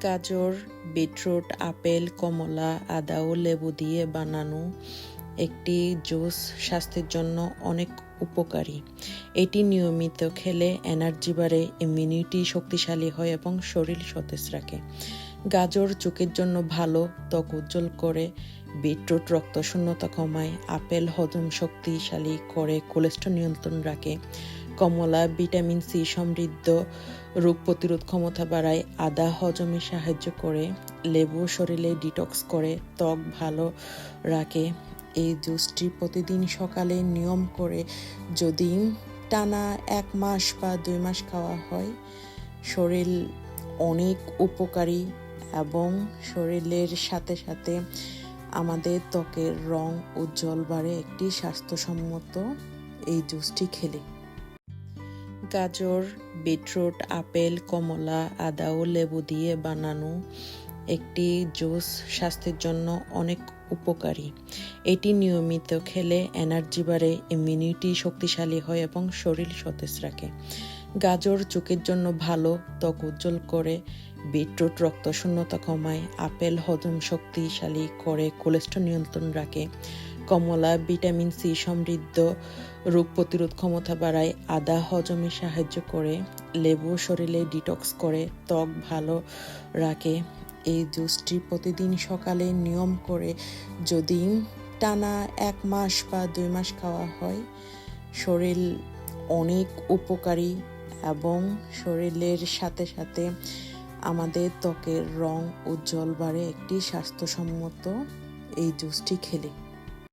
গাজর, beetroot, apple, কমলা, আদা ও লেবু দিয়ে বানানো একটি জুস স্বাস্থ্যের জন্য অনেক উপকারী। এটি নিয়মিত খেলে এনার্জি বাড়ে, ইমিউনিটি শক্তিশালী হয় এবং শরীর সতেজ রাখে। গাজর চোখের জন্য ভালো, ত্বক উজ্জ্বল করে। বিটরুট রক্ত শূন্যতা কমায়। আপেল হজম শক্তিশালী করে, কোলেস্টেরল নিয়ন্ত্রণ রাখে। কমলা ভিটামিন সি সমৃদ্ধ, রোগ প্রতিরোধ ক্ষমতা বাড়ায়। আদা হজমে সাহায্য করে। লেবু শরীরে ডিটক্স করে, ত্বক ভালো রাখে। এই জুসটি প্রতিদিন সকালে নিয়ম করে যদি টানা 1 মাস বা 2 মাস খাওয়া হয়, শরীর অনেক উপকারী এবং শরীরের সাথে সাথে আমাদের ত্বকের রং উজ্জ্বল বাড়ে একটি স্বাস্থ্যসম্মত এই জুসটি খেলে। গাজর, বিটরুট, আপেল, কমলা, আদা ও লেবু দিয়ে বানানো একটি জুস স্বাস্থ্যের জন্য অনেক উপকারী। এটি নিয়মিত খেলে এনার্জি বাড়ে, ইমিউনিটি শক্তিশালী হয় এবং শরীর সতেজ রাখে। গাজর চোখের জন্য ভালো, ত্বক উজ্জ্বল করে। বিটরুট রক্ত শূন্যতা কমায়। আপেল হজম শক্তিশালী করে, কোলেস্টেরল নিয়ন্ত্রণ রাখে। কমলা ভিটামিন সি সমৃদ্ধ, রোগ প্রতিরোধ ক্ষমতা বাড়ায়। আদা হজমে সাহায্য করে। লেবু শরীরে ডিটক্স করে, ত্বক ভালো রাখে। এই জুসটি প্রতিদিন সকালে নিয়ম করে যদি টানা 1 মাস বা 2 মাস খাওয়া হয়, শরীর অনেক উপকারী এবং শরীরের সাথে সাথে আমাদের ত্বকের রং উজ্জ্বল বাড়ে একটি স্বাস্থ্যসম্মত এই জুসটি খেলে।